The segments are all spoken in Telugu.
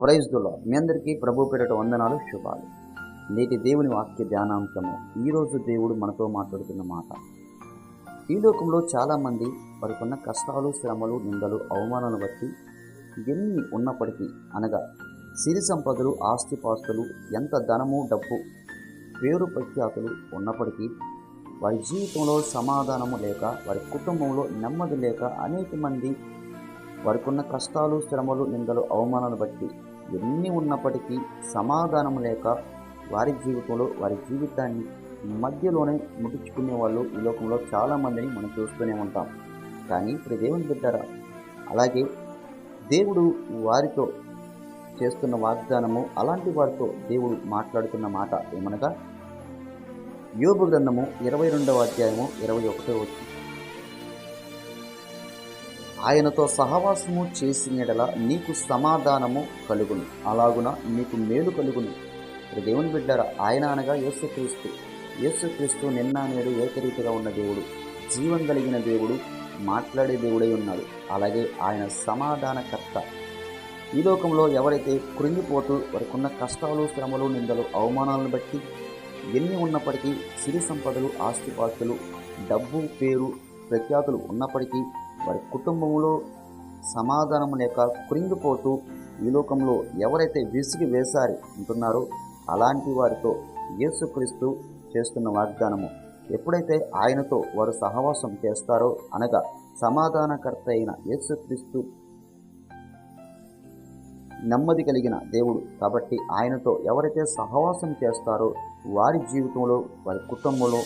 Praise the lord. మీ అందరికీ ప్రభు పేరిట వందనాలు, శుభాలు. నేటి దేవుని వాక్య ధ్యానాంశము. ఈరోజు దేవుడు మనతో మాట్లాడుతున్న మాట. ఈ లోకంలో చాలామంది వారికున్న కష్టాలు, శ్రమలు, నిందలు, అవమానాలను బట్టి ఎన్ని ఉన్నప్పటికీ, అనగా సిరి సంపదలు, ఆస్తిపాస్తులు, ఎంత ధనము, డబ్బు, పేరు ప్రఖ్యాతులు ఉన్నప్పటికీ వారి జీవితంలో సమాధానము లేక, వారి కుటుంబంలో నెమ్మది లేక, అనేక మంది వారికున్న కష్టాలు, శ్రమలు, నిందలు, అవమానాలు బట్టి ఎన్ని ఉన్నప్పటికీ సమాధానం లేక వారి జీవితంలో వారి జీవితాన్ని మధ్యలోనే ముగించుకునే వాళ్ళు ఈ లోకంలో చాలామందిని మనం చూస్తూనే ఉంటాం. కానీ ఇప్పుడు దేవుని బిడ్డరా, అలాగే దేవుడు వారితో చేస్తున్న వాగ్దానము, అలాంటి వారితో దేవుడు మాట్లాడుతున్న మాట ఏమనగా, యోబు గ్రంథము 22వ అధ్యాయము 21వ వచనం. ఆయనతో సహవాసము చేసిన యెడల నీకు సమాధానము కలుగును, అలాగున నీకు మేలు కలుగును. దేవుని బిడ్డరా, ఆయన అనగా యేసుక్రీస్తు. యేసుక్రీస్తు నిన్న నేడు ఏకరీతిగా ఉన్న దేవుడు, జీవం కలిగిన దేవుడు, మాట్లాడే దేవుడై ఉన్నాడు. అలాగే ఆయన సమాధానకర్త. ఈ లోకంలో ఎవరైతే కృంగిపోతూ వారికున్న కష్టాలు, శ్రమలు, నిందలు, అవమానాలను బట్టి ఎన్ని ఉన్నప్పటికీ, సిరి సంపదలు, ఆస్తిపాస్తులు, డబ్బు, పేరు ప్రఖ్యాతులు ఉన్నప్పటికీ వారి కుటుంబంలో సమాధానం లేక కృంగిపోతూ ఈ లోకంలో ఎవరైతే విసిగి వేసారి ఉంటున్నారో అలాంటి వారితో యేసుక్రీస్తు చేస్తున్న వాగ్దానము, ఎప్పుడైతే ఆయనతో వారు సహవాసం చేస్తారో, అనగా సమాధానకర్త అయిన యేసుక్రీస్తు నెమ్మది కలిగిన దేవుడు కాబట్టి ఆయనతో ఎవరైతే సహవాసం చేస్తారో వారి జీవితంలో, వారి కుటుంబంలో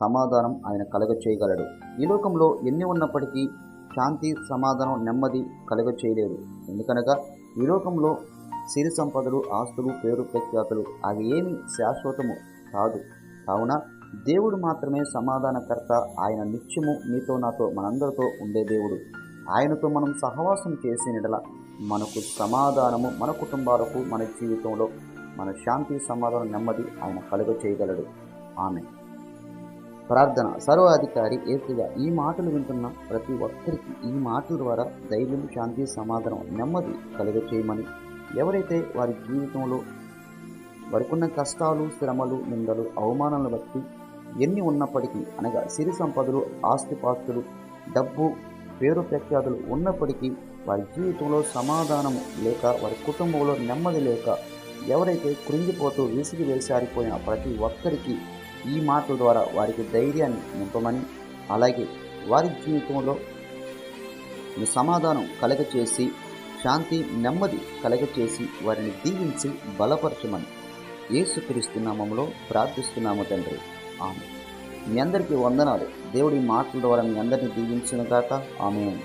సమాధానం ఆయన కలుగ చేయగలడు. ఈ లోకంలో ఎన్ని ఉన్నప్పటికీ శాంతి, సమాధానం, నెమ్మది కలుగ చేయలేడు. ఎందుకనగా ఈ లోకంలో సిరి సంపదలు, ఆస్తులు, పేరు ప్రఖ్యాతులు అవి ఏమి శాశ్వతము కాదు. కావున దేవుడు మాత్రమే సమాధానకర్త. ఆయన నిత్యము నీతో, నాతో, మనందరితో ఉండే దేవుడు. ఆయనతో మనం సహవాసం చేసిన యెడల మనకు సమాధానము, మన కుటుంబాలకు, మన జీవితంలో మన శాంతి, సమాధానం, నెమ్మది ఆయన కలుగ చేయగలడు. ఆమేన్. ప్రార్థన. సర్వాధికారి యేసుగా ఈ మాటలు వింటున్న ప్రతి ఒక్కరికి ఈ మాటల ద్వారా ధైర్యం, శాంతి, సమాధానం, నెమ్మది కలుగ చేయమని, ఎవరైతే వారి జీవితంలో వారికున్న కష్టాలు, శ్రమలు, నిందలు, అవమానాలను బట్టి ఎన్ని ఉన్నప్పటికీ, అనగా సిరి సంపదలు, ఆస్తిపాస్తులు, డబ్బు, పేరు ప్రఖ్యాతులు ఉన్నప్పటికీ వారి జీవితంలో సమాధానము లేక, వారి కుటుంబంలో నెమ్మది లేక, ఎవరైతే కృంగిపోతూ విసిగి వేసారిపోయిన ప్రతి ఒక్కరికి ఈ మాటల ద్వారా వారికి ధైర్యాన్ని నింపమని, అలాగే వారి జీవితంలో సమాధానం కలగచేసి, శాంతి, నెమ్మది కలగచేసి వారిని దీవించి బలపరచమని యేసుక్రీస్తు నామములో ప్రార్థిస్తున్నాము తండ్రి. ఆమేన్. మీ అందరికీ వందనాలు. దేవుడి మాటల ద్వారా మీ అందరినీ దీవించును గాక. ఆమేన్.